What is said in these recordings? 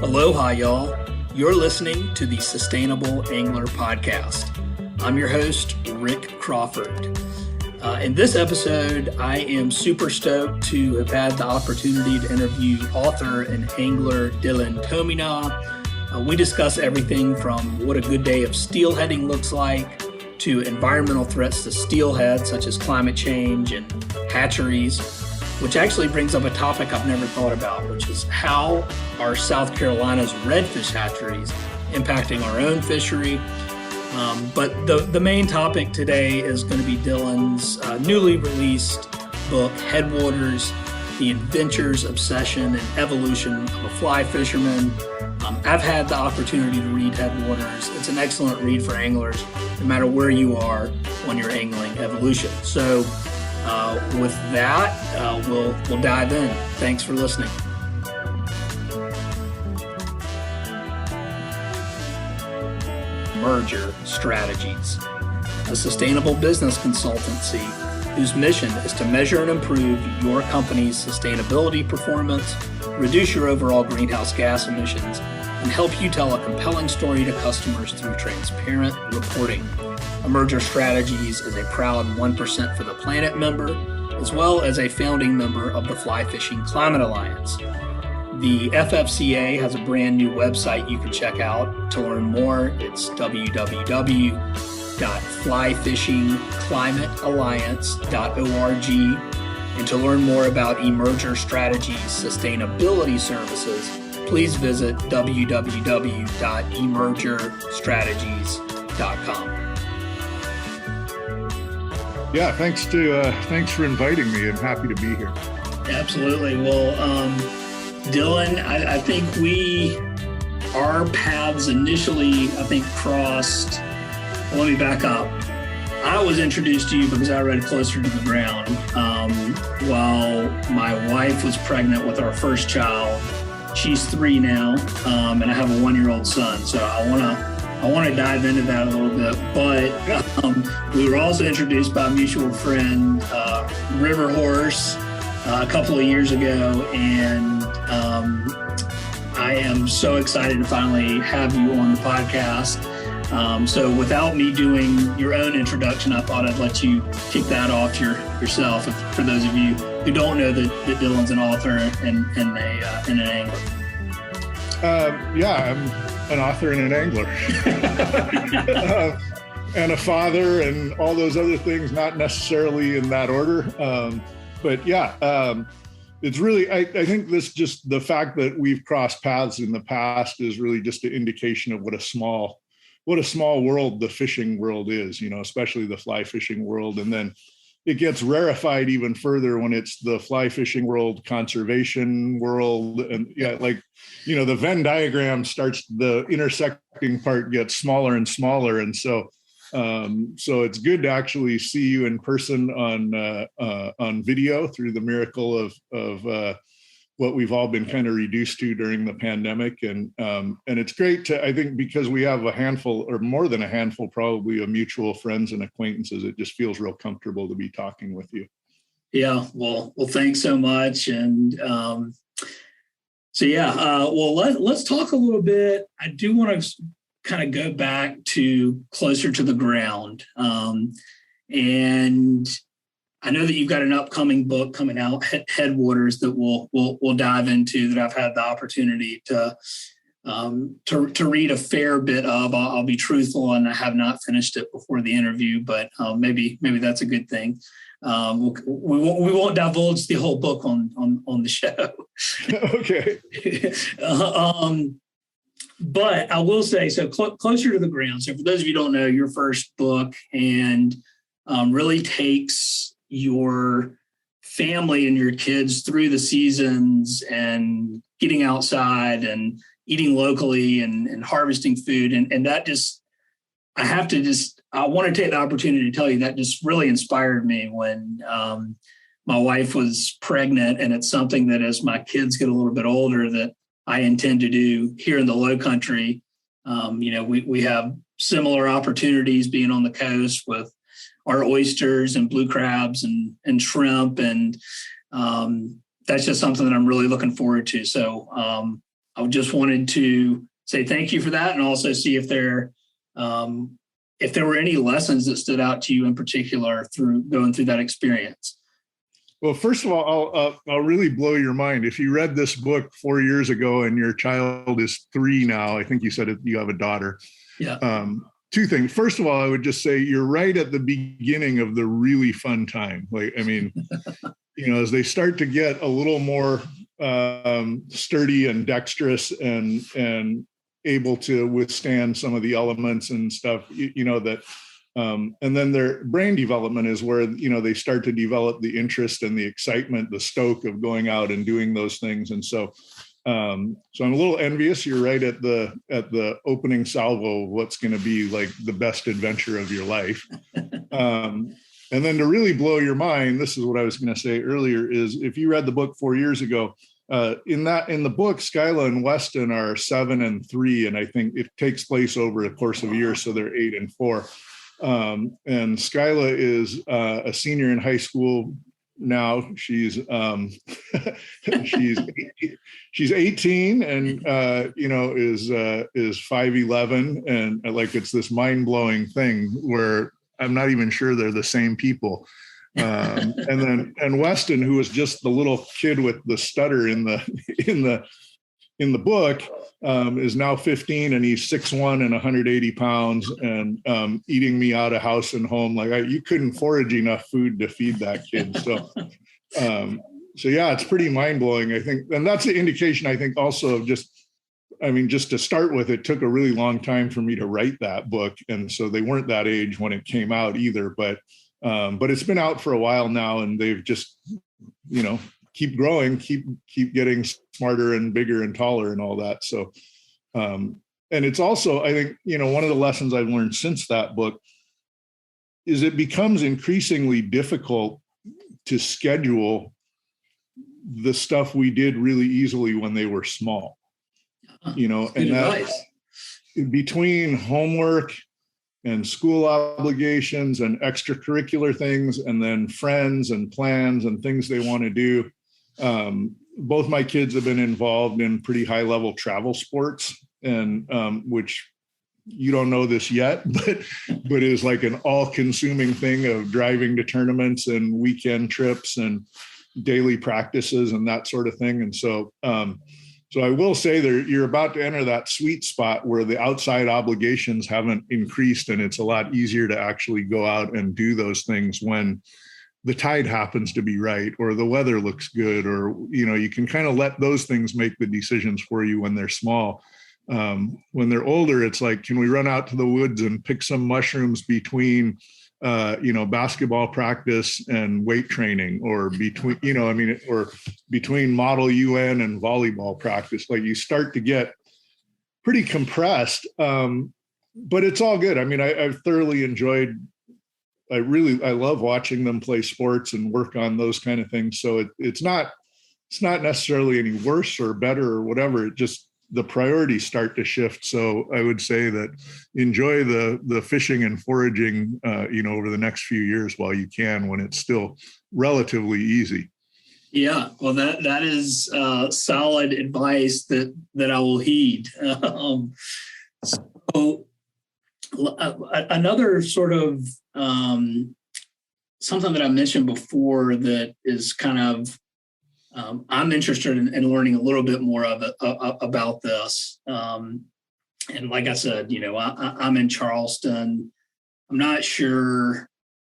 Aloha, y'all. You're listening to the Sustainable Angler Podcast. I'm your host, Rick Crawford. In this episode, I am super stoked to have had the opportunity to interview author and angler Dylan Tomine. We discuss everything from what a good day of steelheading looks like to environmental threats to steelhead, such as climate change and hatcheries, which actually brings up a topic I've never thought about, which is how are South Carolina's redfish hatcheries impacting our own fishery. But the main topic today is going to be Dylan's newly released book, Headwaters, The Adventures, Obsession, and Evolution of a Fly Fisherman. I've had the opportunity to read Headwaters. It's an excellent read for anglers, no matter where you are on your angling evolution. So with that, we'll dive in. Thanks for listening. Merger Strategies, a sustainable business consultancy whose mission is to measure and improve your company's sustainability performance, reduce your overall greenhouse gas emissions, and help you tell a compelling story to customers through transparent reporting. Merger Strategies is a proud 1% for the Planet member, as well as a founding member of the Fly Fishing Climate Alliance. The FFCA has a brand new website you can check out to learn more. It's www.flyfishingclimatealliance.org. And to learn more about Emerger Strategies sustainability services, please visit www.emergerstrategies.com. Yeah, thanks for inviting me. I'm happy to be here. Absolutely. Well, Dylan, I think our paths initially, crossed. Let me back up. I was introduced to you because I read Closer to the Ground while my wife was pregnant with our first child. She's 3 now, and I have a 1-year-old son. So I want to dive into that a little bit. But we were also introduced by a mutual friend, River Horse, a couple of years ago, and I am so excited to finally have you on the podcast. So without me doing your own introduction, I thought I'd let you kick that off yourself. For those of you who don't know that Dylan's an author and an angler. Yeah, I'm an author and an angler. And a father and all those other things, not necessarily in that order. But yeah, it's really, I think the fact that we've crossed paths in the past is really just an indication of what a small world the fishing world is, especially the fly fishing world. And then it gets rarefied even further when it's the fly fishing world, conservation world. And the Venn diagram starts, the intersecting part gets smaller and smaller. And so it's good to actually see you in person on video through the miracle of what we've all been kind of reduced to during the pandemic. And it's great to, I think, because we have a handful, or more than a handful, probably, of mutual friends and acquaintances, it just feels real comfortable to be talking with you. Yeah, well, thanks so much. And let's talk a little bit. I do want to kind of go back to Closer to the Ground. And I know that you've got an upcoming book coming out, Headwaters, that we'll dive into, that I've had the opportunity to read a fair bit of. I'll be truthful, and I have not finished it before the interview, but maybe that's a good thing. We won't divulge the whole book on the show. Okay. But I will say, so Closer to the Ground. So for those of you who don't know, your first book, and really takes your family and your kids through the seasons and getting outside and eating locally and harvesting food. And that just, I want to take the opportunity to tell you that just really inspired me when my wife was pregnant. And it's something that as my kids get a little bit older that I intend to do here in the Low Country. We have similar opportunities being on the coast with our oysters and blue crabs and shrimp. And that's just something that I'm really looking forward to. So I just wanted to say thank you for that, and also see if there were any lessons that stood out to you in particular through going through that experience. Well, first of all, I'll really blow your mind. If you read this book 4 years ago and your child is 3 now, I think you said you have a daughter. Yeah. Two things. First of all, I would just say you're right at the beginning of the really fun time. Like, I mean, as they start to get a little more sturdy and dexterous and able to withstand some of the elements and stuff, that. And then their brain development is where, they start to develop the interest and the excitement, the stoke of going out and doing those things. And so I'm a little envious. You're right at the opening salvo of what's going to be like the best adventure of your life. And then to really blow your mind, this is what I was going to say earlier, is if you read the book 4 years ago, in the book, Skyla and Weston are 7 and 3, and I think it takes place over the course of a year, so they're 8 and 4. And Skyla is a senior in high school now. She's she's 18 and is 5'11", and like it's this mind-blowing thing where I'm not even sure they're the same people. And Weston, who was just the little kid with the stutter in the book, is now 15, and he's 6'1" and 180 pounds, and eating me out of house and home. Like you couldn't forage enough food to feed that kid. So yeah, it's pretty mind blowing, I think. And that's the indication, I think, also of just to start with, it took a really long time for me to write that book. And so they weren't that age when it came out either, but it's been out for a while now, and they've just, keep growing, keep getting smarter and bigger and taller and all that. So, and it's also, I think, one of the lessons I've learned since that book is it becomes increasingly difficult to schedule the stuff we did really easily when they were small, and that between homework and school obligations and extracurricular things, and then friends and plans and things they want to do. Both my kids have been involved in pretty high level travel sports, and which you don't know this yet, but is like an all consuming thing of driving to tournaments and weekend trips and daily practices and that sort of thing. And so I will say you're about to enter that sweet spot where the outside obligations haven't increased, and it's a lot easier to actually go out and do those things when the tide happens to be right, or the weather looks good, or, you can kind of let those things make the decisions for you when they're small. When they're older, it's like, can we run out to the woods and pick some mushrooms between, basketball practice and weight training, or between, or between Model UN and volleyball practice. Like you start to get pretty compressed, but it's all good. I mean, I've thoroughly enjoyed. I love watching them play sports and work on those kind of things. So it's not necessarily any worse or better or whatever. It just, the priorities start to shift. So I would say that enjoy the fishing and foraging, over the next few years while you can, when it's still relatively easy. Yeah, well, that is solid advice that I will heed. So another sort of something that I mentioned before that is kind of I'm interested in learning a little bit more about this. And like I said, I'm in Charleston. I'm not sure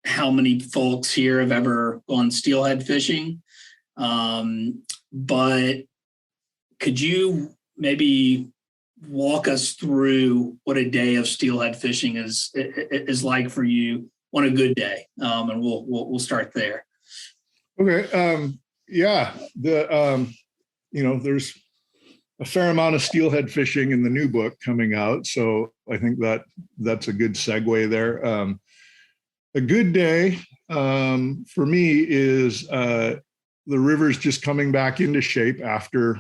how many folks here have ever gone steelhead fishing, but could you maybe walk us through what a day of steelhead fishing is like for you on a good day? And we'll start there. Okay. Yeah. There's a fair amount of steelhead fishing in the new book coming out. So I think that's a good segue there. A good day for me is the river's just coming back into shape after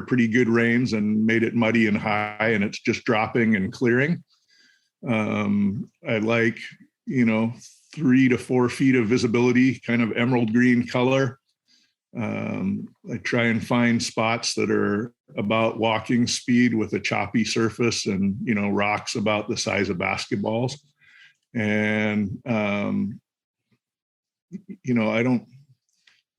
pretty good rains and made it muddy and high, and it's just dropping and clearing. I like, 3 to 4 feet of visibility, kind of emerald green color. I try and find spots that are about walking speed with a choppy surface and, rocks about the size of basketballs. And,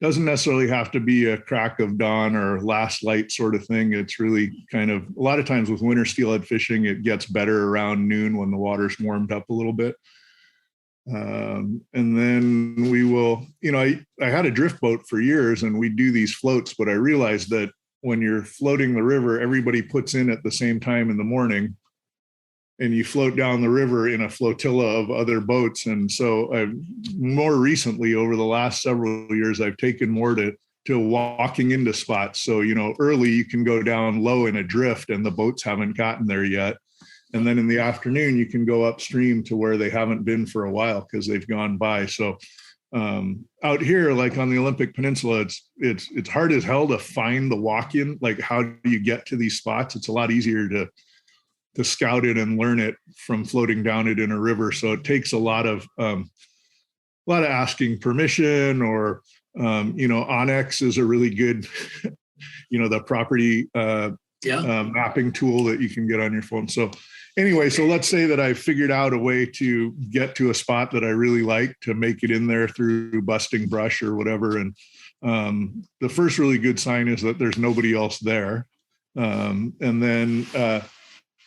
doesn't necessarily have to be a crack of dawn or last light sort of thing. It's really kind of, a lot of times with winter steelhead fishing, it gets better around noon when the water's warmed up a little bit. And then we will, I had a drift boat for years and we do these floats, but I realized that when you're floating the river, everybody puts in at the same time in the morning and you float down the river in a flotilla of other boats. And so I've more recently, over the last several years, I've taken more to walking into spots. So, early you can go down low in a drift and the boats haven't gotten there yet. And then in the afternoon, you can go upstream to where they haven't been for a while because they've gone by. So out here, like on the Olympic Peninsula, it's hard as hell to find the walk-in. Like, how do you get to these spots? It's a lot easier to scout it and learn it from floating down it in a river. So it takes a lot of asking permission, or Onyx is a really good, the property mapping tool that you can get on your phone. So anyway, so let's say that I figured out a way to get to a spot that I really like, to make it in there through busting brush or whatever. And the first really good sign is that there's nobody else there. And then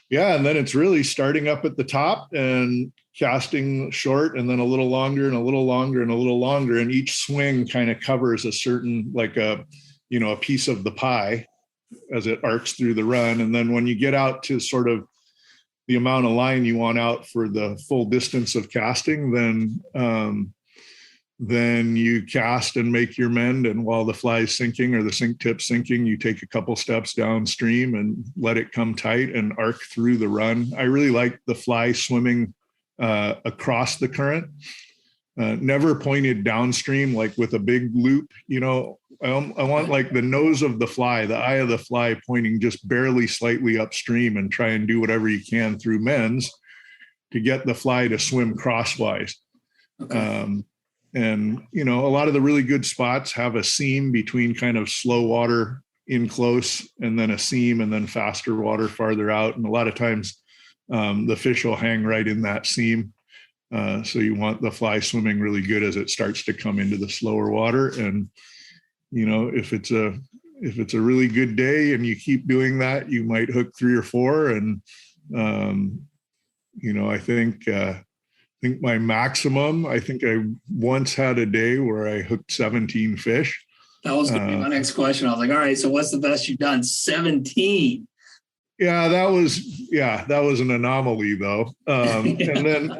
it's really starting up at the top and casting short, and then a little longer and a little longer and a little longer. And each swing kind of covers a certain, like a piece of the pie as it arcs through the run. And then when you get out to sort of the amount of line you want out for the full distance of casting, then you cast and make your mend. And while the fly is sinking or the sink tip sinking, you take a couple steps downstream and let it come tight and arc through the run. I really like the fly swimming across the current, never pointed downstream, like with a big loop. I want like the nose of the fly, the eye of the fly pointing just barely slightly upstream, and try and do whatever you can through mends to get the fly to swim crosswise. Okay. And, a lot of the really good spots have a seam between kind of slow water in close, and then a seam, and then faster water farther out. And a lot of times the fish will hang right in that seam. So you want the fly swimming really good as it starts to come into the slower water. And, if it's a really good day and you keep doing that, you might hook 3 or 4. And, I think my maximum, I once had a day where I hooked 17 fish. That was going to be my next question. I was like, all right, so what's the best you've done? 17. Yeah, that was an anomaly though. And then,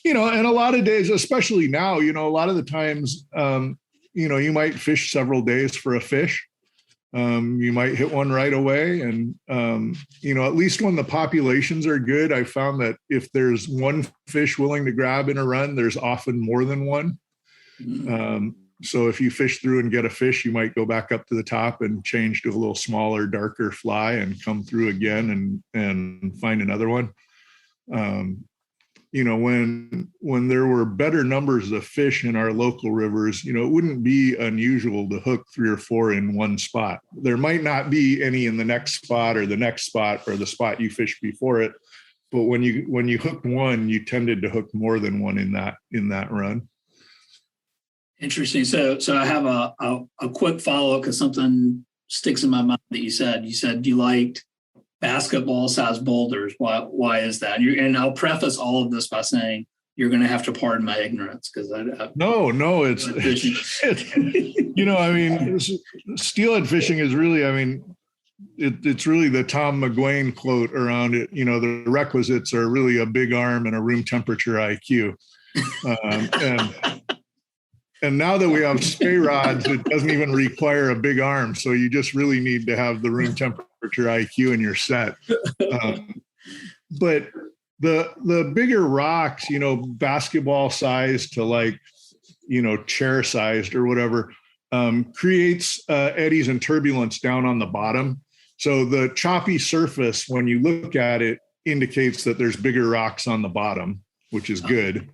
and a lot of days, especially now, a lot of the times, you might fish several days for a fish. You might hit one right away. And, at least when the populations are good, I found that if there's one fish willing to grab in a run, there's often more than one. So if you fish through and get a fish, you might go back up to the top and change to a little smaller, darker fly and come through again and find another one. When there were better numbers of fish in our local rivers, it wouldn't be unusual to hook 3 or 4 in one spot. There might not be any in the next spot or the next spot or the spot you fished before it. But when you hooked one, you tended to hook more than one in that run. Interesting. So I have a quick follow-up, because something sticks in my mind that you said. You said you liked basketball-sized boulders. Why is that? And I'll preface all of this by saying you're going to have to pardon my ignorance, because no, it's steelhead fishing is really, it's really the Tom McGuane quote around it. The requisites are really a big arm and a room temperature IQ. And now that we have spay rods, it doesn't even require a big arm. So you just really need to have the room temperature IQ in your set. But the bigger rocks, basketball sized to chair sized or whatever, creates eddies and turbulence down on the bottom. So the choppy surface, when you look at it, indicates that there's bigger rocks on the bottom, which is good.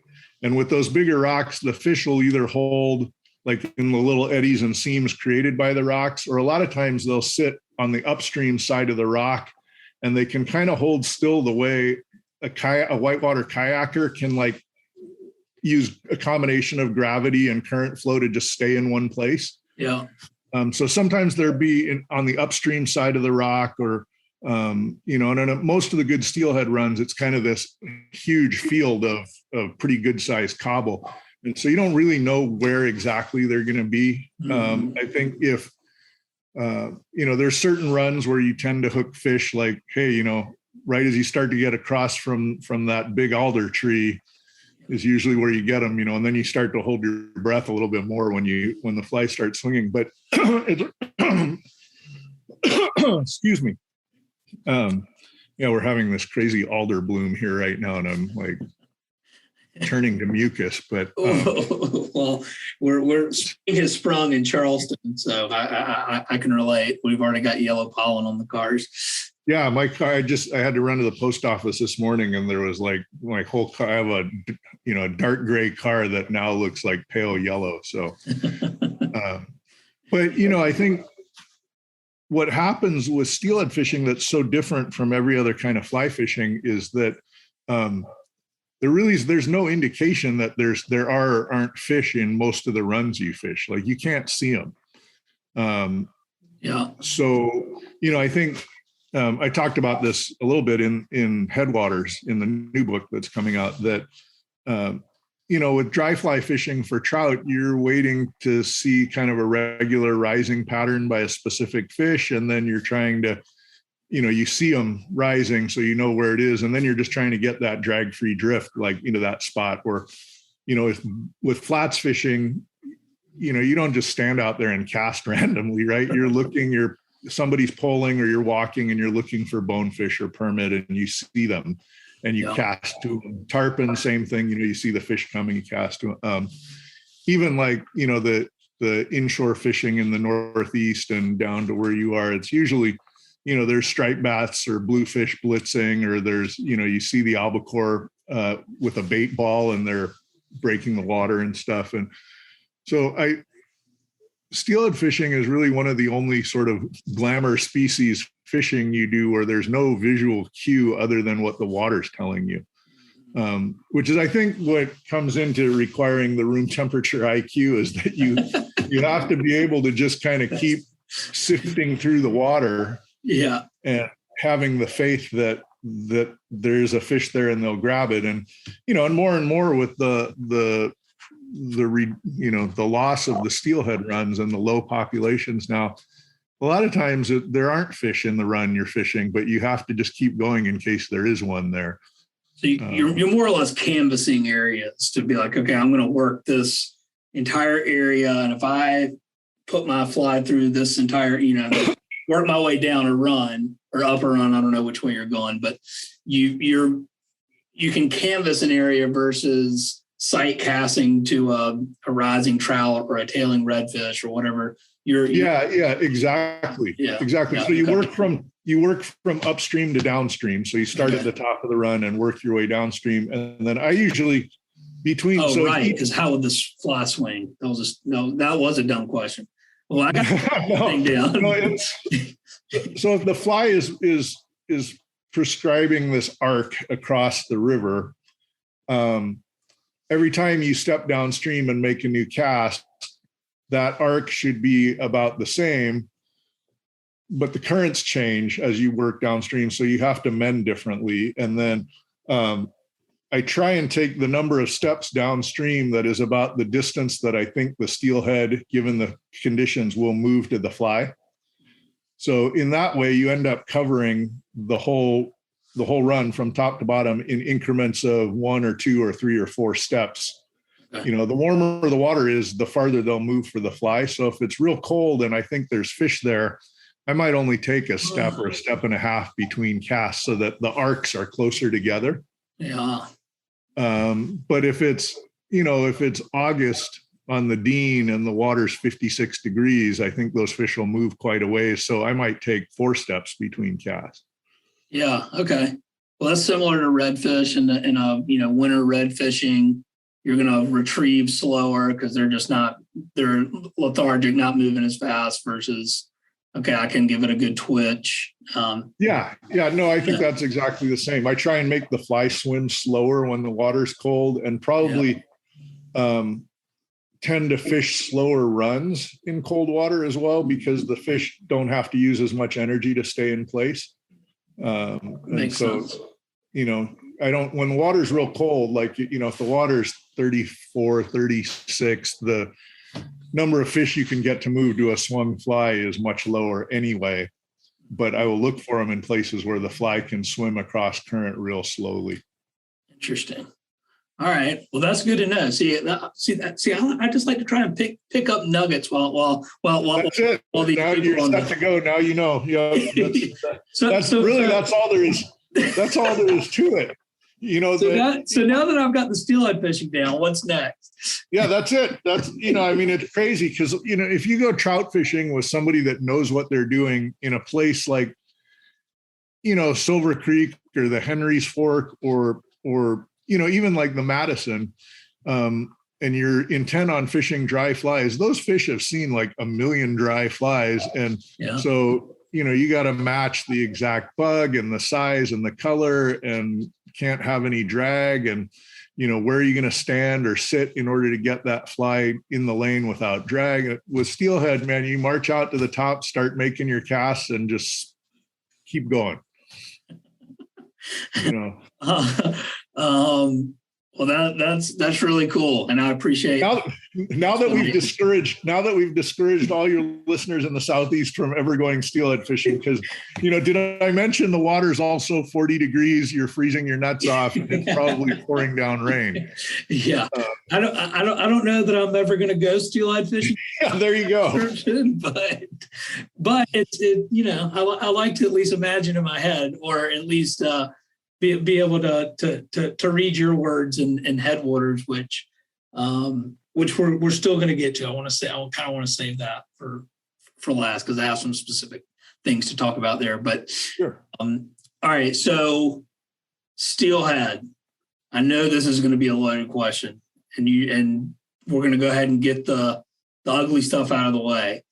And with those bigger rocks, the fish will either hold like in the little eddies and seams created by the rocks, or a lot of times they'll sit on the upstream side of the rock, and they can kind of hold still the way a whitewater kayaker can like use a combination of gravity and current flow to just stay in one place. Yeah. So sometimes there'd be on the upstream side of the rock, or you know, and in most of the good steelhead runs, it's kind of this huge field of pretty good sized cobble. And so you don't really know where exactly they're going to be. I think if, you know, there's certain runs where you tend to hook fish like, hey, you know, right as you start to get across from that big alder tree is usually where you get them, you know, and then you start to hold your breath a little bit more when the fly starts swinging. But excuse me. Yeah, we're having this crazy alder bloom here right now, and I'm like turning to mucus. But well, we're spring has sprung in Charleston, so I can relate. We've already got yellow pollen on the cars. Yeah, my car. I had to run to the post office this morning, and there was like my whole car. I have a dark gray car that now looks like pale yellow. So, but you know, I think what happens with steelhead fishing that's so different from every other kind of fly fishing is that there's no indication that there aren't fish in most of the runs you fish. Like you can't see them. Yeah. So, you know, I think I talked about this a little bit in Headwaters in the new book that's coming out, that you know, with dry fly fishing for trout, you're waiting to see kind of a regular rising pattern by a specific fish. And then you're trying to, you know, you see them rising, so you know where it is. And then you're just trying to get that drag-free drift, like, into that spot. Or, you know, with flats fishing, you know, you don't just stand out there and cast randomly, right? You're looking, somebody's pulling or you're walking and you're looking for bonefish or permit, and you see them. And you cast to them. Tarpon, same thing. You know, you see the fish coming, you cast to them. Even like, you know, the inshore fishing in the Northeast and down to where you are, it's usually, you know, there's striped bass or bluefish blitzing, or there's, you know, you see the albacore with a bait ball and they're breaking the water and stuff. And so steelhead fishing is really one of the only sort of glamour species fishing you do where there's no visual cue other than what the water's telling you, which is, I think, what comes into requiring the room temperature IQ, is that you have to be able to just kind of keep sifting through the water, and having the faith that there's a fish there and they'll grab it. And, you know, and more with the loss of the steelhead runs and the low populations now, a lot of times there aren't fish in the run you're fishing, but you have to just keep going in case there is one there. So you're more or less canvassing areas to be like, okay, I'm going to work this entire area, and if I put my fly through this entire, you know, work my way down a run or up a run, I don't know which way you're going, but you can canvass an area versus sight casting to a rising trout or a tailing redfish or whatever. Exactly. So you work from upstream to downstream. So you start at the top of the run and work your way downstream, and then I usually between. Oh, right. Because how would this fly swing? That was a dumb question. Well, I got the thing down. So if the fly is prescribing this arc across the river, every time you step downstream and make a new cast, that arc should be about the same, but the currents change as you work downstream, so you have to mend differently. And then I try and take the number of steps downstream that is about the distance that I think the steelhead, given the conditions, will move to the fly. So in that way, you end up covering the whole run from top to bottom in increments of 1 or 2 or 3 or 4 steps. You know, the warmer the water is, the farther they'll move for the fly. So if it's real cold and I think there's fish there, I might only take a step or a step and a half between casts so that the arcs are closer together. Yeah. But if it's August on the Dean and the water's 56 degrees, I think those fish will move quite a ways. So I might take 4 steps between casts. Yeah. Okay. Well, that's similar to redfish and winter red fishing. you're going to retrieve slower because they're lethargic, not moving as fast versus, okay, I can give it a good twitch. No, I think that's exactly the same. I try and make the fly swim slower when the water's cold, and probably tend to fish slower runs in cold water as well, because the fish don't have to use as much energy to stay in place. Makes sense. I don't, when the water's real cold, like, if the water's 34, 36, the number of fish you can get to move to a swung fly is much lower anyway. But I will look for them in places where the fly can swim across current real slowly. Interesting. All right. Well, that's good to know. I just like to try and pick up nuggets while that's it. Now you're set to go. Now you know. Yeah. That's all there is. That's all there is to it. So now that I've got the steelhead fishing down, what's next? Yeah, that's it. It's crazy because, if you go trout fishing with somebody that knows what they're doing in a place like, Silver Creek or the Henry's Fork or even like the Madison, and you're intent on fishing dry flies, those fish have seen like a million dry flies. And so, you got to match the exact bug and the size and the color, and can't have any drag, and where are you going to stand or sit in order to get that fly in the lane without drag. With steelhead, man, you march out to the top, start making your casts, and just keep going. Well, that's really cool, and I appreciate. Now that we've discouraged all your listeners in the Southeast from ever going steelhead fishing, because did I mention the water's also 40 degrees? You're freezing your nuts off, and it's probably pouring down rain. Yeah, I don't know that I'm ever going to go steelhead fishing. Yeah, there you go. But I like to at least imagine in my head, or at least. Be able to read your words in Headwaters, which we're still going to get to. I kind of want to save that for last, because I have some specific things to talk about there. But sure. All right, so steelhead. I know this is going to be a loaded question, and we're going to go ahead and get the ugly stuff out of the way.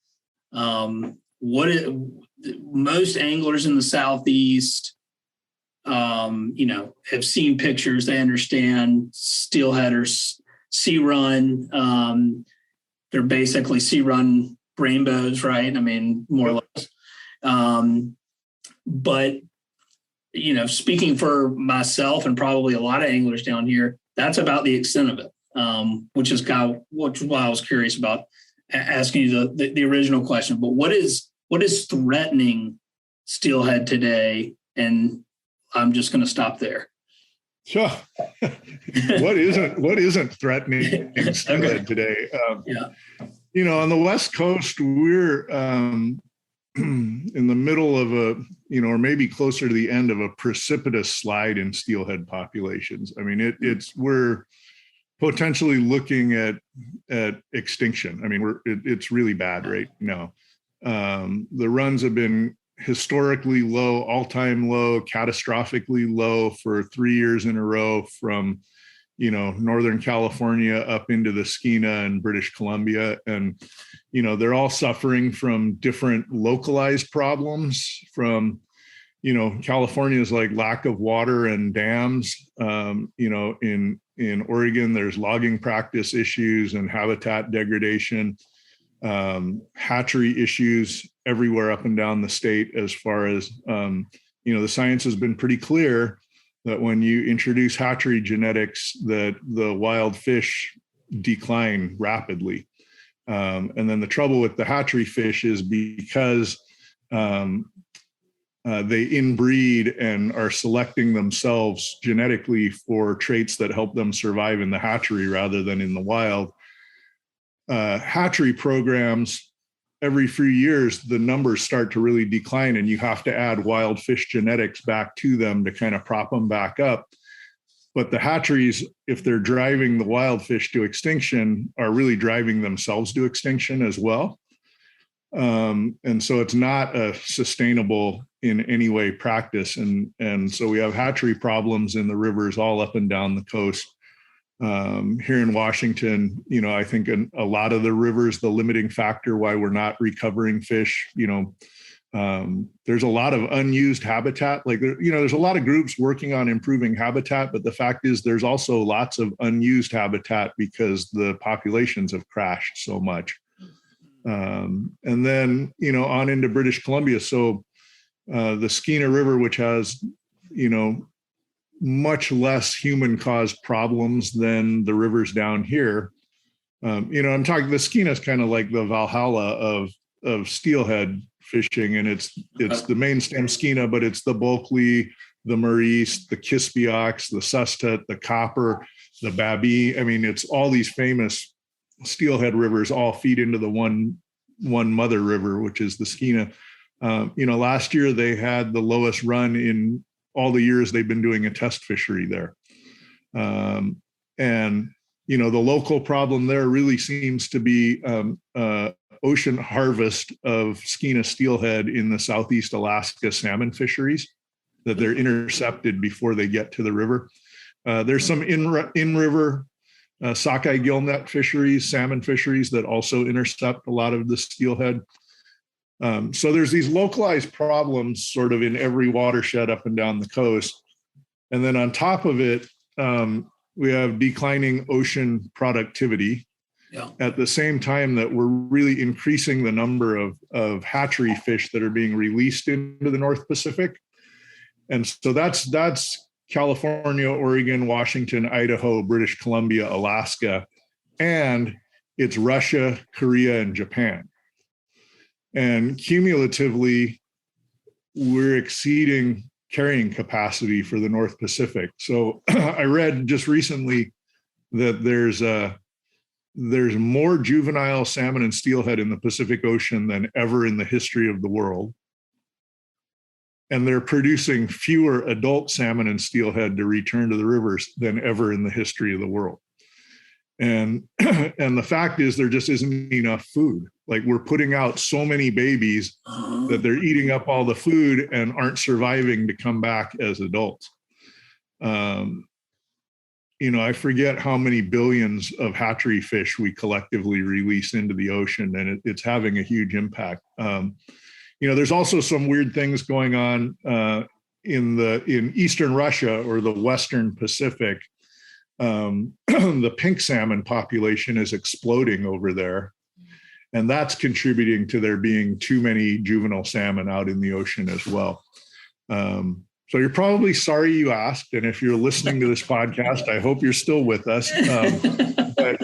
Most anglers in the Southeast, have seen pictures. They understand steelheaders sea run. They're basically sea run rainbows, right? I mean, more or less. But speaking for myself and probably a lot of anglers down here, that's about the extent of it. Which is why I was curious about asking you the original question. But what is threatening steelhead today? And I'm just going to stop there. Sure. What isn't threatening steelhead today? On the West Coast, we're in the middle of or maybe closer to the end of a precipitous slide in steelhead populations. I mean, we're potentially looking at extinction. I mean, it's really bad right now. The runs have been historically low, all-time low, catastrophically low for 3 years in a row, from Northern California up into the Skeena and British Columbia. And they're all suffering from different localized problems. From California's like lack of water and dams. In Oregon, there's logging practice issues and habitat degradation. Hatchery issues everywhere up and down the state, as far as the science has been pretty clear that when you introduce hatchery genetics, that the wild fish decline rapidly. And then the trouble with the hatchery fish is because they inbreed and are selecting themselves genetically for traits that help them survive in the hatchery rather than in the wild. Hatchery programs, every few years, the numbers start to really decline, and you have to add wild fish genetics back to them to kind of prop them back up. But the hatcheries, if they're driving the wild fish to extinction, are really driving themselves to extinction as well. And so it's not a sustainable in any way practice. And so we have hatchery problems in the rivers all up and down the coast. Here in Washington, I think in a lot of the rivers, the limiting factor why we're not recovering fish, there's a lot of unused habitat. Like, there's a lot of groups working on improving habitat, but the fact is there's also lots of unused habitat because the populations have crashed so much. And then, on into British Columbia. So the Skeena River, which has, much less human caused problems than the rivers down here. I'm talking, the Skeena is kind of like the Valhalla of steelhead fishing. And it's the main stem Skeena, but it's the Bulkley, the Maurice, the Kispiox, the Sustut, the Copper, the Babie. I mean, it's all these famous steelhead rivers all feed into the one mother river, which is the Skeena. Last year they had the lowest run in all the years they've been doing a test fishery there. And, the local problem there really seems to be ocean harvest of Skeena steelhead in the Southeast Alaska salmon fisheries, that they're intercepted before they get to the river. There's some in-river sockeye gillnet fisheries, salmon fisheries that also intercept a lot of the steelhead. So there's these localized problems sort of in every watershed up and down the coast. And then on top of it, we have declining ocean productivity. Yeah. At the same time that we're really increasing the number of hatchery fish that are being released into the North Pacific. And so that's California, Oregon, Washington, Idaho, British Columbia, Alaska, and it's Russia, Korea, and Japan. And cumulatively, we're exceeding carrying capacity for the North Pacific. So I read just recently that there's more juvenile salmon and steelhead in the Pacific Ocean than ever in the history of the world. And they're producing fewer adult salmon and steelhead to return to the rivers than ever in the history of the world. And the fact is there just isn't enough food. Like, we're putting out so many babies that they're eating up all the food and aren't surviving to come back as adults. I forget how many billions of hatchery fish we collectively release into the ocean, and it's having a huge impact. There's also some weird things going on in Eastern Russia or the Western Pacific. The pink salmon population is exploding over there, and that's contributing to there being too many juvenile salmon out in the ocean as well. So you're probably sorry you asked, and if you're listening to this podcast, I hope you're still with us. But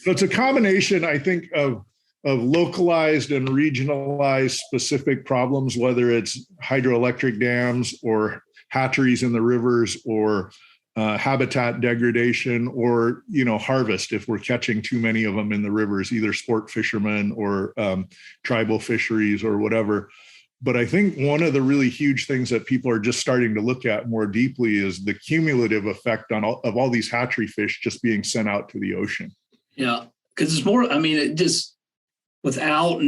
it's a combination, I think, of localized and regionalized specific problems, whether it's hydroelectric dams or hatcheries in the rivers or habitat degradation or, harvest if we're catching too many of them in the rivers, either sport fishermen or tribal fisheries or whatever. But I think one of the really huge things that people are just starting to look at more deeply is the cumulative effect of all these hatchery fish just being sent out to the ocean. Yeah, because it's more, it just, without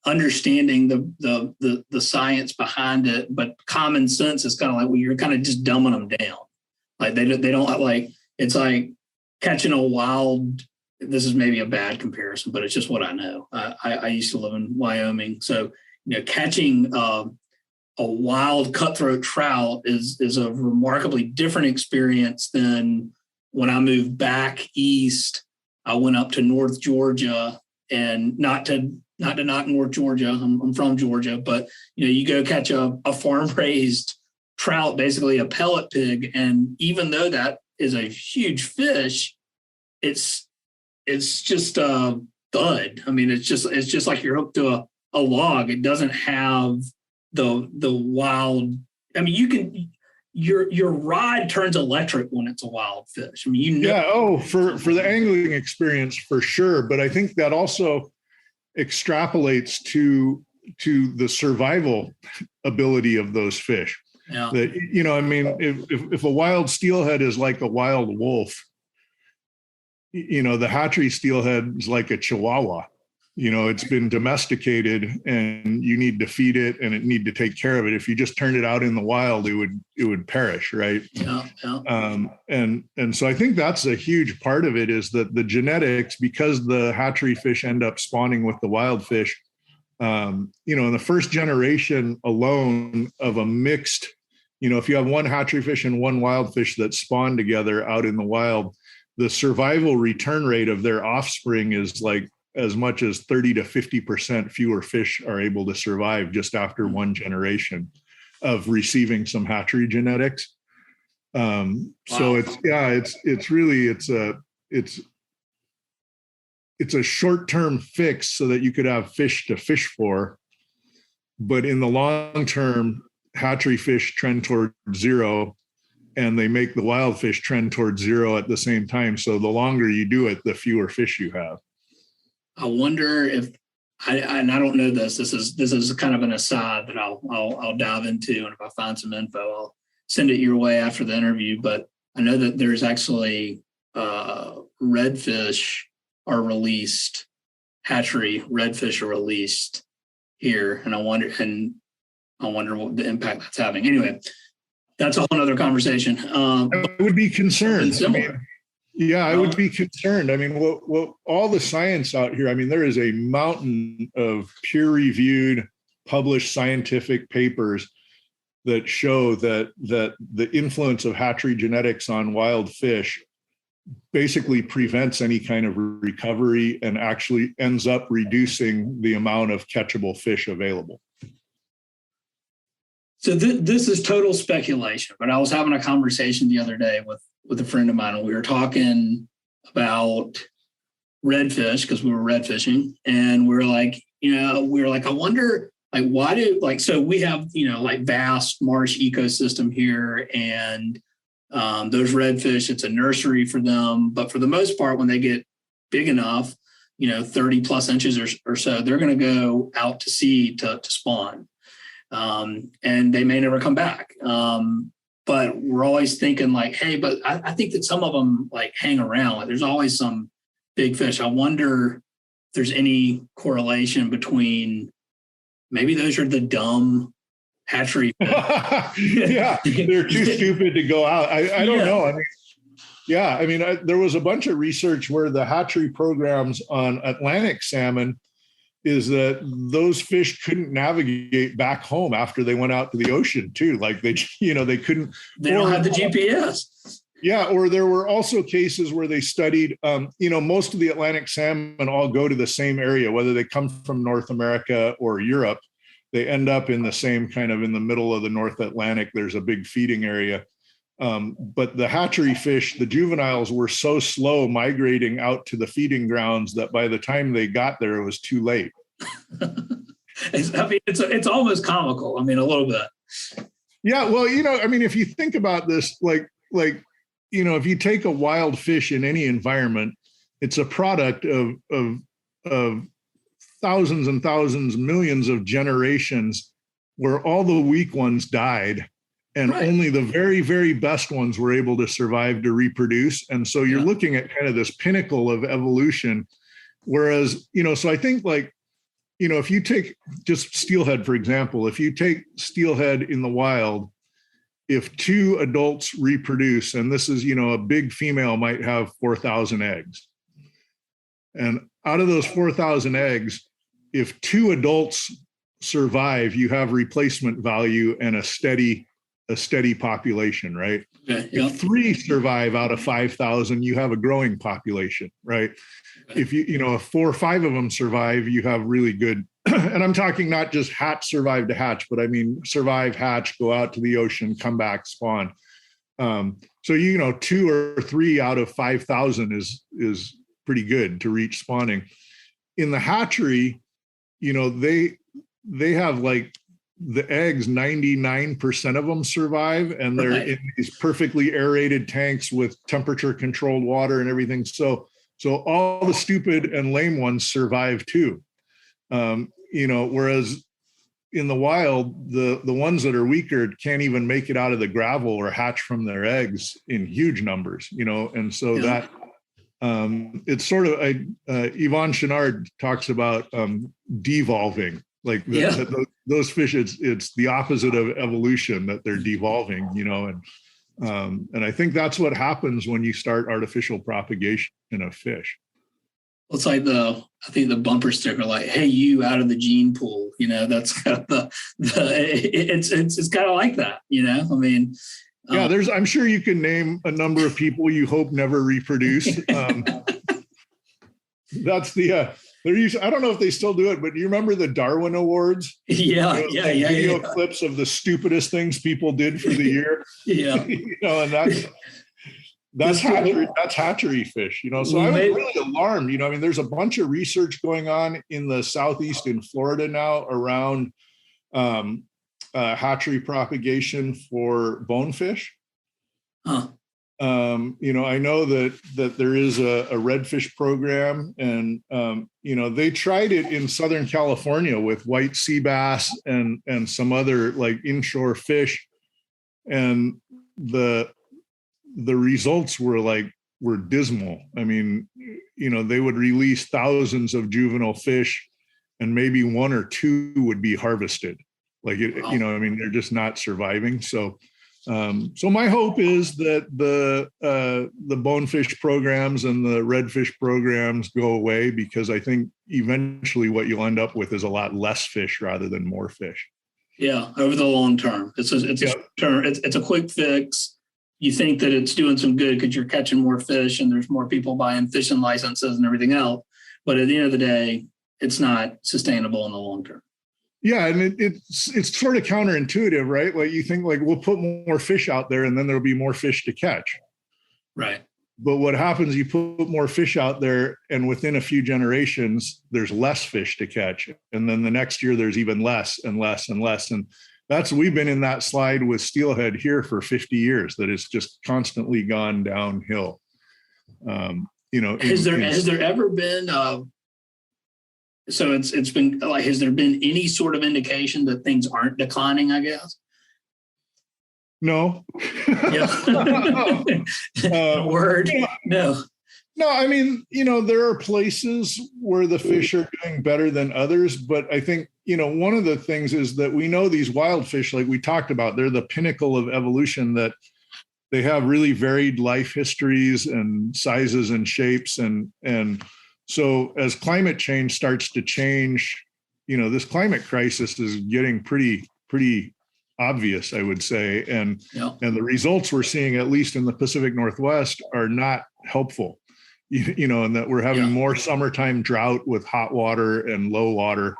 understanding the science behind it, but common sense is kind of like, well, you're kind of just dumbing them down. Like they don't like, it's like catching a wild, this is maybe a bad comparison, but it's just what I know. I used to live in Wyoming. So, catching a wild cutthroat trout is a remarkably different experience than when I moved back east. I went up to North Georgia, and not to knock North Georgia. I'm from Georgia, but you go catch a farm raised trout, basically a pellet pig, and even though that is a huge fish, it's just a thud. It's just like you're hooked to a log. It doesn't have the wild. Your rod turns electric when it's a wild fish. Yeah. Oh, for the angling experience, for sure. But I think that also extrapolates to the survival ability of those fish. Yeah. That, if a wild steelhead is like a wild wolf, the hatchery steelhead is like a chihuahua. It's been domesticated and you need to feed it and it need to take care of it. If you just turned it out in the wild, it would perish. Right. Yeah. And so I think that's a huge part of it, is that the genetics, because the hatchery fish end up spawning with the wild fish, in the first generation alone of a mixed, if you have one hatchery fish and one wild fish that spawn together out in the wild, the survival return rate of their offspring is like as much as 30 to 50% fewer fish are able to survive just after one generation of receiving some hatchery genetics. So it's a short-term fix so that you could have fish to fish for, but in the long term, hatchery fish trend toward zero, and they make the wild fish trend towards zero at the same time. So the longer you do it, the fewer fish you have. I wonder if and I don't know this. This is kind of an aside that I'll dive into, and if I find some info, I'll send it your way after the interview. But I know that there's actually redfish are released, hatchery redfish are released here, and I wonder what the impact that's having. Anyway, that's a whole other conversation. I would be concerned. I would be concerned. I mean, what all the science out here, I mean, there is a mountain of peer-reviewed, published scientific papers that show that the influence of hatchery genetics on wild fish basically prevents any kind of recovery and actually ends up reducing the amount of catchable fish available. So this is total speculation, but I was having a conversation the other day with a friend of mine, and we were talking about redfish because we were red fishing, and we were like, I wonder, like, why do, so we have, vast marsh ecosystem here, and those redfish, it's a nursery for them, but for the most part, when they get big enough, 30 plus inches or so, they're going to go out to sea to spawn. And they may never come back. But we're always thinking like, hey, but I think that some of them like hang around. Like there's always some big fish. I wonder if there's any correlation between maybe those are the dumb hatchery fish. Yeah, they're too stupid to go out. I don't know. I mean, there was a bunch of research where the hatchery programs on Atlantic salmon is that those fish couldn't navigate back home after they went out to the ocean too. Like they couldn't. They don't have the GPS. Yeah, or there were also cases where they studied, most of the Atlantic salmon all go to the same area, whether they come from North America or Europe, they end up in the same kind of in the middle of the North Atlantic. There's a big feeding area. But the hatchery fish, the juveniles, were so slow migrating out to the feeding grounds that by the time they got there, it was too late. It's almost comical. I mean, a little bit. Yeah, well, if you think about this, if you take a wild fish in any environment, it's a product of thousands and thousands, millions of generations where all the weak ones died. And only the very, very best ones were able to survive to reproduce. And so you're looking at kind of this pinnacle of evolution. Whereas, so I think if you take just steelhead, for example, if you take steelhead in the wild, if two adults reproduce, and this is, a big female might have 4,000 eggs. And out of those 4,000 eggs, if two adults survive, you have replacement value and a steady population, right? Okay, yeah. If 3 survive out of 5,000, you have a growing population, right? Okay. If if 4 or 5 of them survive, you have really good. And I'm talking not just survive to hatch, but I mean survive, hatch, go out to the ocean, come back, spawn. So 2 or 3 out of 5,000 is pretty good to reach spawning. In the hatchery, they have the eggs, 99% of them survive, and they're in these perfectly aerated tanks with temperature controlled water and everything. So all the stupid and lame ones survive too. Whereas in the wild, the ones that are weaker can't even make it out of the gravel or hatch from their eggs in huge numbers, and so It's sort of Yvon Chouinard talks about devolving, like those fish. It's the opposite of evolution, that they're devolving, and I think that's what happens when you start artificial propagation of fish. It's like I think the bumper sticker, like, "Hey, you out of the gene pool," that's kind of it's kind of like that, I mean. Yeah, I'm sure you can name a number of people you hope never reproduce. That's the I don't know if they still do it, but do you remember the Darwin Awards? Yeah, video clips of the stupidest things people did for the year. Yeah, and that's hatchery fish. So I was really alarmed. I mean, there's a bunch of research going on in the Southeast in Florida now around hatchery propagation for bonefish. Huh. I know that there is a redfish program, and they tried it in Southern California with white sea bass and some other like inshore fish, and the results were dismal. I mean, they would release thousands of juvenile fish, and maybe one or two would be harvested. Like it, I mean, they're just not surviving. So my hope is that the bonefish programs and the redfish programs go away, because I think eventually what you'll end up with is a lot less fish rather than more fish. Yeah, over the long term, it's a quick fix. You think that it's doing some good because you're catching more fish and there's more people buying fishing licenses and everything else, but at the end of the day, it's not sustainable in the long term. Yeah, and it's sort of counterintuitive, right? Like you think like we'll put more fish out there and then there'll be more fish to catch. Right. But what happens, you put more fish out there and within a few generations, there's less fish to catch. And then the next year there's even less and less and less. And we've been in that slide with steelhead here for 50 years, that it's just constantly gone downhill. Has there ever been so it's been like, has there been any sort of indication that things aren't declining, I guess? No. Word. No. No, I mean, there are places where the fish are doing better than others, but I think, one of the things is that we know these wild fish, like we talked about, they're the pinnacle of evolution, that they have really varied life histories and sizes and shapes. And so as climate change starts to change, this climate crisis is getting pretty obvious, I would say. And the results we're seeing, at least in the Pacific Northwest, are not helpful, and that we're having more summertime drought with hot water and low water,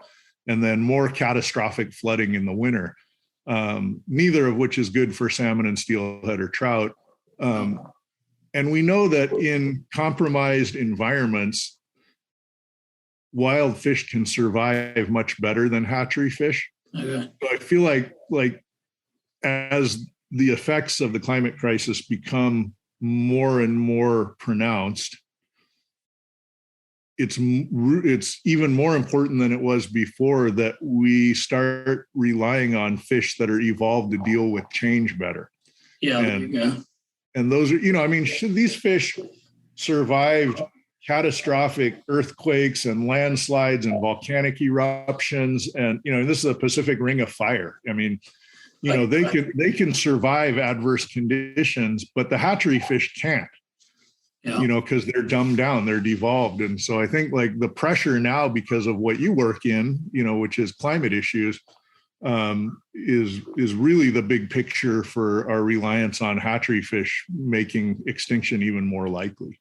and then more catastrophic flooding in the winter, neither of which is good for salmon and steelhead or trout. And we know that in compromised environments, wild fish can survive much better than hatchery fish. Okay. So I feel like as the effects of the climate crisis become more and more pronounced, it's even more important than it was before that we start relying on fish that are evolved to deal with change better. Yeah. And those are, these fish survived catastrophic earthquakes and landslides and volcanic eruptions. And, this is a Pacific Ring of Fire. I mean, they can survive adverse conditions, but the hatchery fish can't, because they're dumbed down, they're devolved. And so I think like the pressure now, because of what you work in, which is climate issues, is really the big picture for our reliance on hatchery fish making extinction even more likely.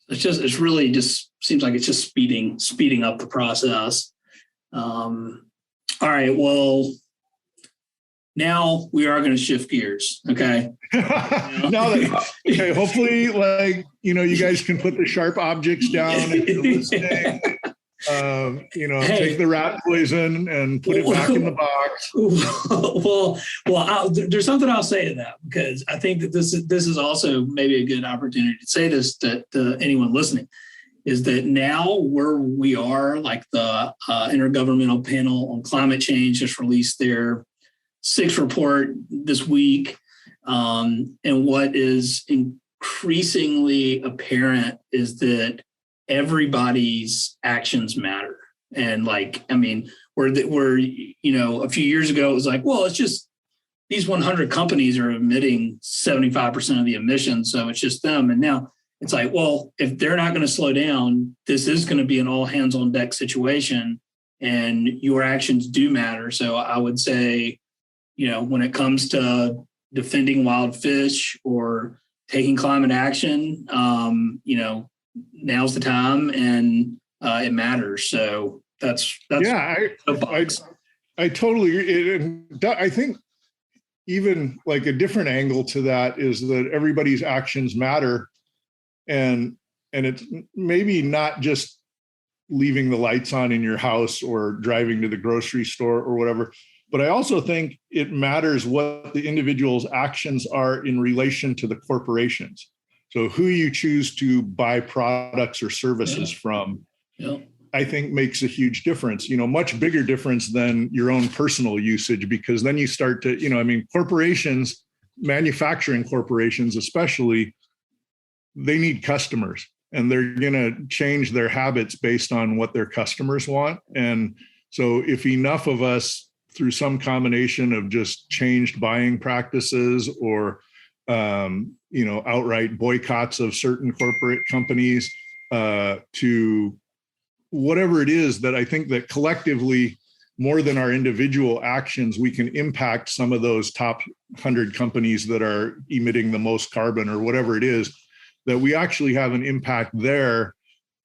It's really just seems like it's just speeding up the process. All right. Well, now we are going to shift gears. Okay. Hopefully, you guys can put the sharp objects down if you're listening. Take the rat poison and put it back in the box. There's something I'll say to that, because I think that this is also maybe a good opportunity to say this to anyone listening, is that now where we are, like the Intergovernmental Panel on Climate Change just released their 6th report this week, and what is increasingly apparent is that everybody's actions matter. And we're a few years ago, it was like, well, it's just these 100 companies are emitting 75% of the emissions. So it's just them. And now it's like, well, if they're not going to slow down, this is going to be an all hands on deck situation, and your actions do matter. So I would say, when it comes to defending wild fish or taking climate action, now's the time, and it matters. So that's yeah, I totally agree. I think even like a different angle to that is that everybody's actions matter, and it's maybe not just leaving the lights on in your house or driving to the grocery store or whatever. But I also think it matters what the individual's actions are in relation to the corporations. So who you choose to buy products or services from, I think makes a huge difference, much bigger difference than your own personal usage, because then you start to, corporations, manufacturing corporations especially, they need customers, and they're going to change their habits based on what their customers want. And so if enough of us, through some combination of just changed buying practices or, outright boycotts of certain corporate companies, to whatever it is, that I think that collectively, more than our individual actions, we can impact some of those top 100 companies that are emitting the most carbon or whatever it is, that we actually have an impact there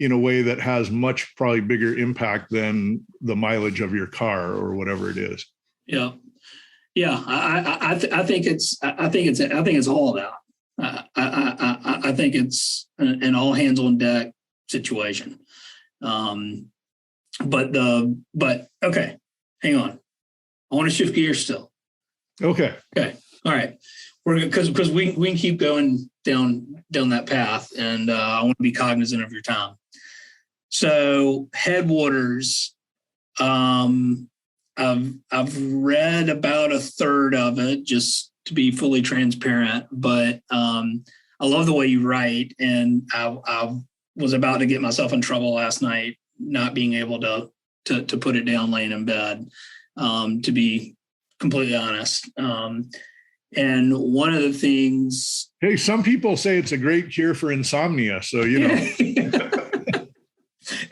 in a way that has much probably bigger impact than the mileage of your car or whatever it is. Yeah. Yeah. I think it's all that. I think it's an all hands on deck situation. But okay, hang on. I want to shift gears still. Okay. All right. We're because we can keep going down that path, and I want to be cognizant of your time. So Headwaters, I've read about a third of it, just to be fully transparent, but I love the way you write, and I was about to get myself in trouble last night, not being able to put it down laying in bed, to be completely honest. And one of the things... Hey, some people say it's a great cure for insomnia, so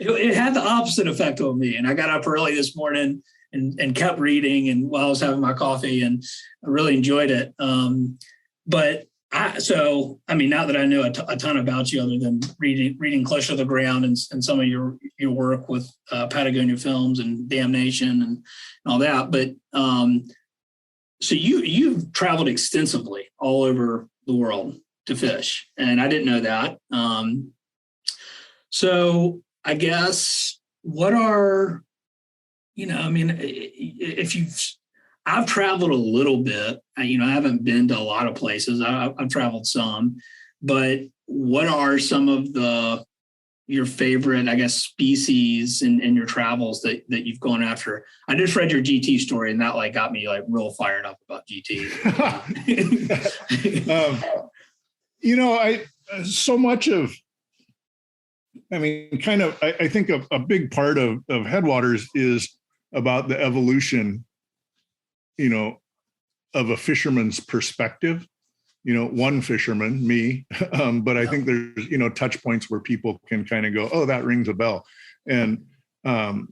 It had the opposite effect on me, and I got up early this morning and kept reading, and while I was having my coffee, and I really enjoyed it. But now that I know a ton about you, other than reading Close to the Ground and some of your work with Patagonia Films and Damnation and all that, but so you've traveled extensively all over the world to fish, and I didn't know that. So I guess what are, I've traveled a little bit. I haven't been to a lot of places. I've traveled some, but what are some of your favorite, I guess, species in your travels that you've gone after? I just read your GT story, and that got me real fired up about GT. I think a big part of Headwaters is about the evolution, of a fisherman's perspective, one fisherman, me, but I think there's, touch points where people can kind of go, oh, that rings a bell. And I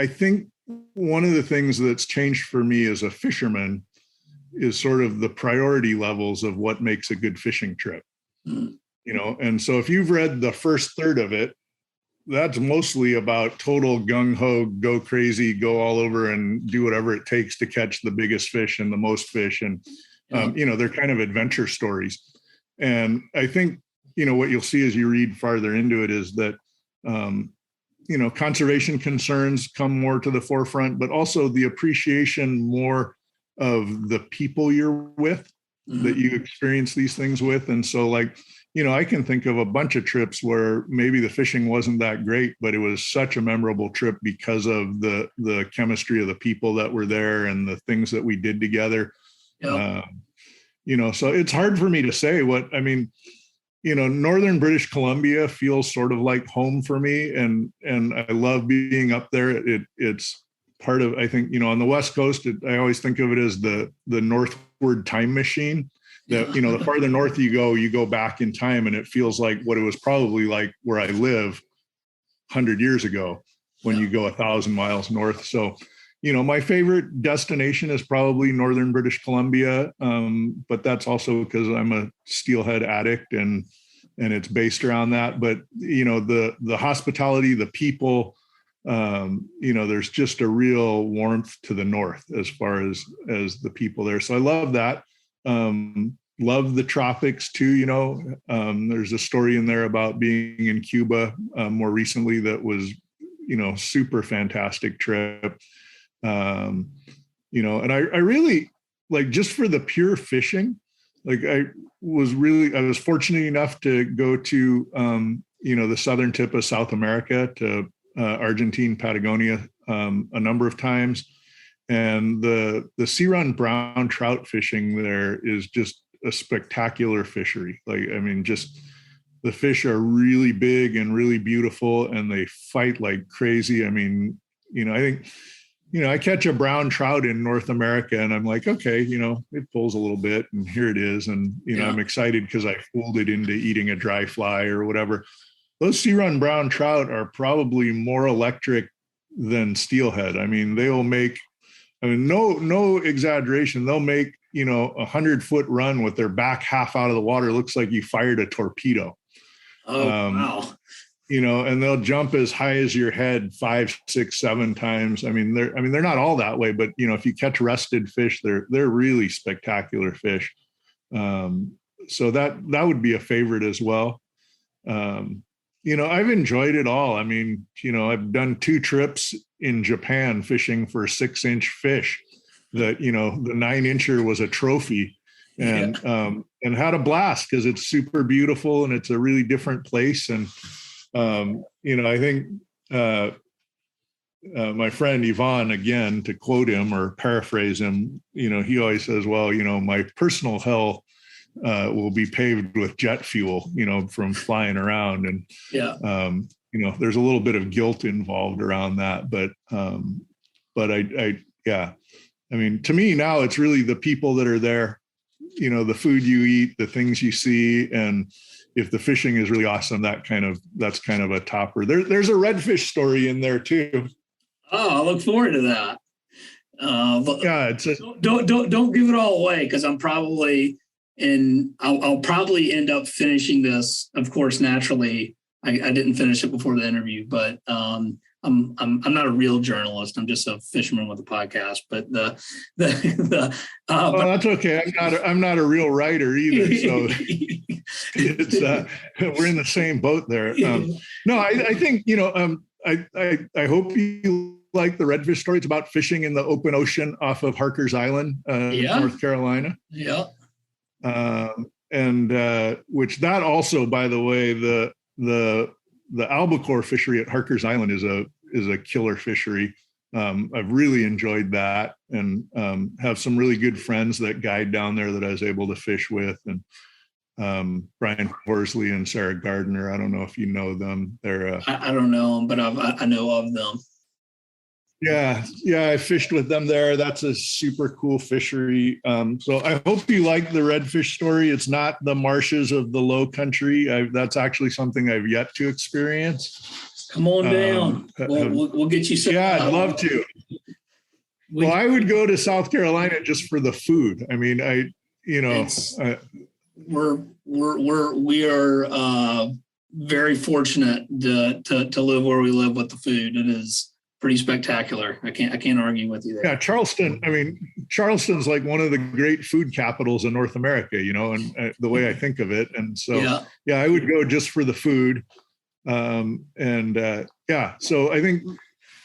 think one of the things that's changed for me as a fisherman is sort of the priority levels of what makes a good fishing trip. And so if you've read the first third of it, that's mostly about total gung-ho, go crazy, go all over and do whatever it takes to catch the biggest fish and the most fish. And, they're kind of adventure stories. And I think, what you'll see as you read farther into it is that, conservation concerns come more to the forefront, but also the appreciation more of the people you're with, that you experience these things with. And so I can think of a bunch of trips where maybe the fishing wasn't that great, but it was such a memorable trip because of the chemistry of the people that were there and the things that we did together. Yep. So it's hard for me to say northern British Columbia feels sort of like home for me, and I love being up there. It's part of, I think, on the West Coast, I always think of it as the northward time machine. That, the farther north you go back in time, and it feels like what it was probably like where I live 100 years ago when you go 1,000 miles north. So, my favorite destination is probably northern British Columbia, but that's also because I'm a steelhead addict, and it's based around that. But the hospitality, the people, there's just a real warmth to the north as far as the people there. So I love that. Love the tropics too. There's a story in there about being in Cuba more recently that was, super fantastic trip. And I really like, just for the pure fishing, like I was fortunate enough to go to, the southern tip of South America, to Argentine, Patagonia, a number of times. And the sea run brown trout fishing there is just a spectacular fishery. Just the fish are really big and really beautiful, and they fight like crazy. I think, I catch a brown trout in North America and I'm like, okay, it pulls a little bit and here it is. And, I'm excited because I fooled it into eating a dry fly or whatever. Those sea run brown trout are probably more electric than steelhead. They'll make, no exaggeration. They'll make, 100-foot run with their back half out of the water. It looks like you fired a torpedo. Oh, wow. And they'll jump as high as your head 5, 6, 7 times. They're not all that way, but if you catch rested fish, they're really spectacular fish. So that would be a favorite as well. I've enjoyed it all. I've done 2 trips in Japan fishing for 6-inch fish that, the 9-incher was a trophy, and had a blast because it's super beautiful and it's a really different place. And, I think, my friend Yvonne, again, to quote him or paraphrase him, he always says, well, my personal hell will be paved with jet fuel, from flying around. And, there's a little bit of guilt involved around that. But to me now, it's really the people that are there, the food you eat, the things you see. And if the fishing is really awesome, that's kind of a topper. There's a redfish story in there too. Oh, I look forward to that. Don't give it all away, because I'm probably, and I'll probably end up finishing this. Of course, naturally, I didn't finish it before the interview, but I'm not a real journalist. I'm just a fisherman with a podcast. But that's okay. I'm not a real writer either. So it's we're in the same boat there. No, I think I hope you like the redfish story. It's about fishing in the open ocean off of Harker's Island, North Carolina. Yeah. And which that also, by the way, the albacore fishery at Harker's Island is a killer fishery. I've really enjoyed that, and have some really good friends that guide down there that I was able to fish with, and Brian Horsley and Sarah Gardner. I don't know if you know them. They're I don't know them, but I know of them. Yeah, I fished with them there. That's a super cool fishery. So I hope you like the redfish story. It's not the marshes of the Low Country. That's actually something I've yet to experience. Come on down. We'll get you some. Yeah, I'd love to. Well, I would go to South Carolina just for the food. We are very fortunate to live where we live with the food. It is pretty spectacacular. I can't argue with you there. Yeah, Charleston's like one of the great food capitals in North America, and the way I think of it. And so, I would go just for the food. So I think,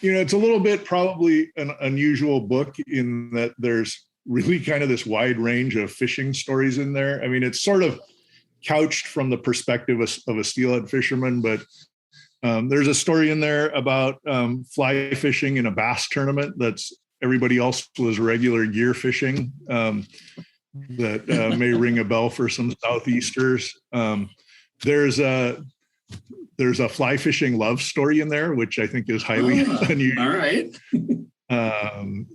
it's a little bit probably an unusual book in that there's really kind of this wide range of fishing stories in there. It's sort of couched from the perspective of a steelhead fisherman, but there's a story in there about fly fishing in a bass tournament that's everybody else was regular gear fishing. that may ring a bell for some Southeasters. There's a fly fishing love story in there, which I think is highly unusual. All right.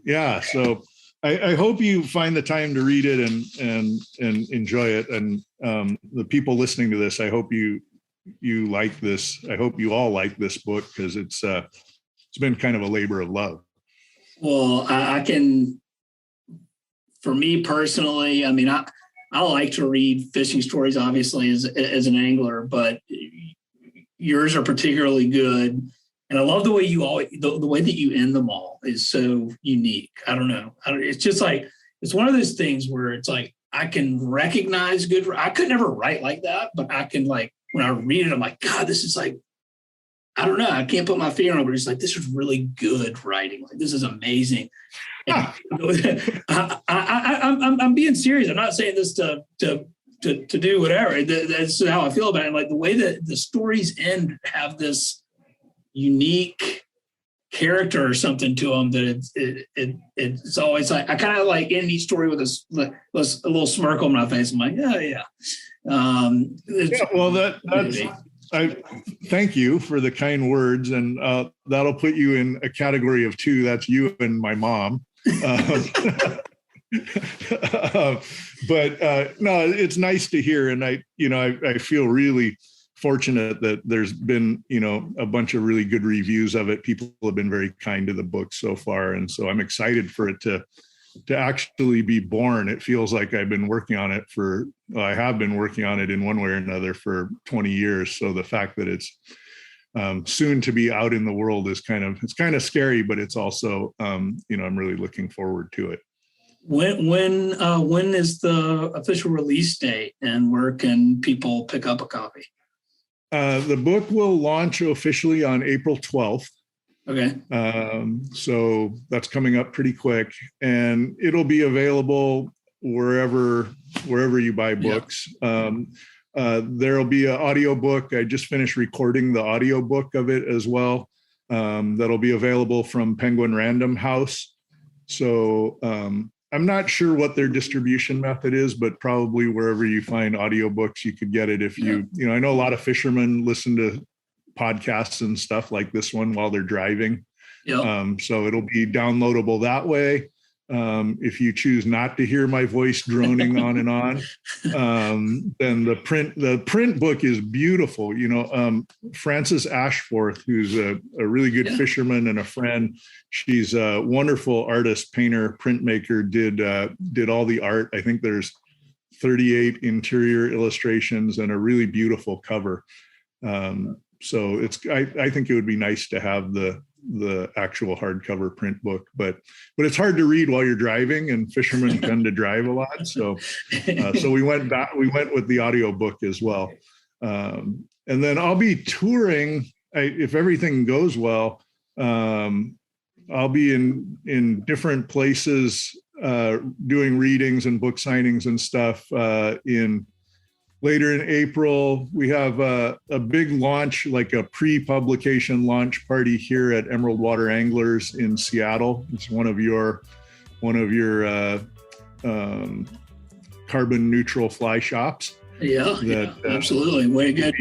Yeah. So I hope you find the time to read it and enjoy it. And the people listening to this, I hope you like this. I hope you all like this book, because it's been kind of a labor of love. Well, I can, for me personally, I mean, I like to read fishing stories, obviously, as an angler, but yours are particularly good. And I love the way the way that you end them all is so unique. I don't know. It's just like, it's one of those things where it's like, I can recognize I could never write like that, but I can, like, when I read it, I'm like, God, this is like, I don't know. I can't put my finger on it, but it's like, this is really good writing. Like, this is amazing. And, I'm being serious. I'm not saying this to do whatever. That's how I feel about it. Like, the way that the stories end have this unique character or something to them that it's always like, I kind of like end each story with a little smirk on my face. I'm like, yeah. Well, that's. I thank you for the kind words, and that'll put you in a category of two. That's you and my mom. But no, it's nice to hear, and I feel really fortunate that there's been a bunch of really good reviews of it. People have been very kind to the book so far, and so I'm excited for it to actually be born. It feels like I've been working on it I have been working on it in one way or another for 20 years. So the fact that it's soon to be out in the world is kind of scary, but it's also, I'm really looking forward to it. When is the official release date, and where can people pick up a copy? The book will launch officially on April 12th. Okay. So that's coming up pretty quick, and it'll be available wherever you buy books. Yeah. There'll be an audiobook. I just finished recording the audiobook of it as well. That'll be available from Penguin Random House. So I'm not sure what their distribution method is, but probably wherever you find audiobooks, you could get it. If I know a lot of fishermen listen to podcasts and stuff like this one while they're driving. Yep. So it'll be downloadable that way. If you choose not to hear my voice droning on and on, then the print book is beautiful. Frances Ashforth, who's a really good fisherman and a friend, she's a wonderful artist, painter, printmaker, did all the art. I think there's 38 interior illustrations and a really beautiful cover. So I think it would be nice to have the actual hardcover print book, but it's hard to read while you're driving, and fishermen tend to drive a lot. So we went with the audiobook as well. And then I'll be touring, if everything goes well. I'll be in different places doing readings and book signings and stuff later in April. We have a big launch, like a pre-publication launch party here at Emerald Water Anglers in Seattle. It's one of your carbon neutral fly shops. Yeah, absolutely. Way good.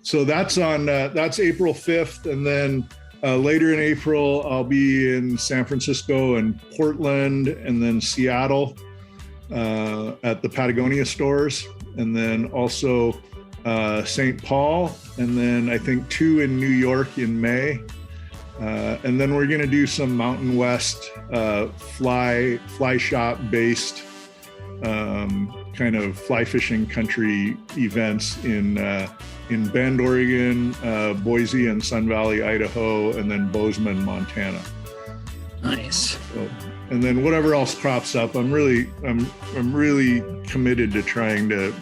So that's April 5th. And then later in April, I'll be in San Francisco and Portland, and then Seattle at the Patagonia stores. And then also St. Paul, and then I think 2 in New York in May. And then we're going to do some Mountain West fly shop based kind of fly fishing country events in Bend, Oregon, Boise and Sun Valley, Idaho, and then Bozeman, Montana. Nice. So, and then whatever else crops up, I'm really committed to trying to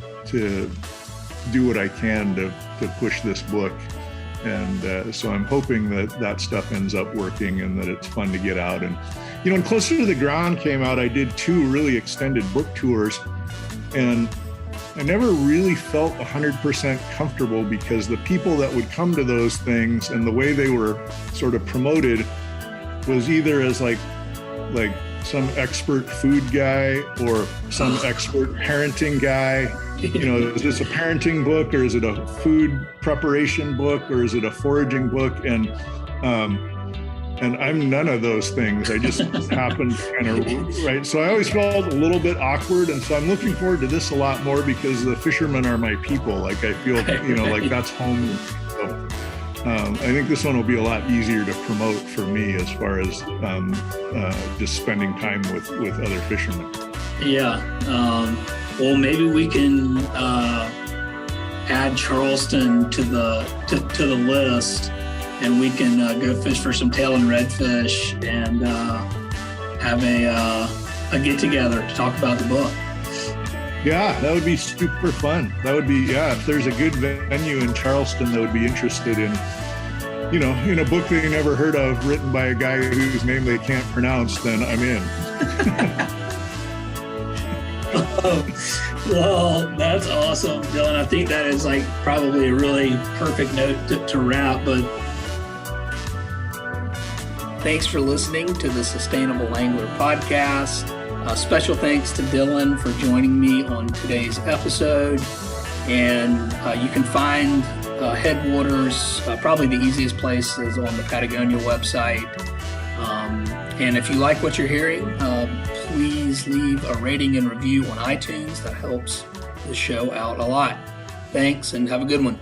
do what I can to push this book. And so I'm hoping that stuff ends up working and that it's fun to get out. And, when Closer to the Ground came out, I did 2 really extended book tours, and I never really felt 100% comfortable, because the people that would come to those things and the way they were sort of promoted was either as like some expert food guy or some expert parenting guy. Is this a parenting book, or is it a food preparation book, or is it a foraging book? And I'm none of those things. I just happen to kind of, right? So I always felt a little bit awkward. And so I'm looking forward to this a lot more because the fishermen are my people. Like I feel, like that's home. So I think this one will be a lot easier to promote for me as far as just spending time with other fishermen. Yeah. Well, maybe we can add Charleston to the list. And we can go fish for some tail and redfish and have a get together to talk about the book. Yeah, that would be super fun. That would be, if there's a good venue in Charleston that would be interested in, in a book that you never heard of, written by a guy whose name they can't pronounce, then I'm in. Well, that's awesome, Dylan. I think that is probably a really perfect note to wrap, but thanks for listening to the Sustainable Angler Podcast. Special thanks to Dylan for joining me on today's episode. And you can find Headwaters, probably the easiest place is on the Patagonia website. And if you like what you're hearing, please leave a rating and review on iTunes. That helps the show out a lot. Thanks, and have a good one.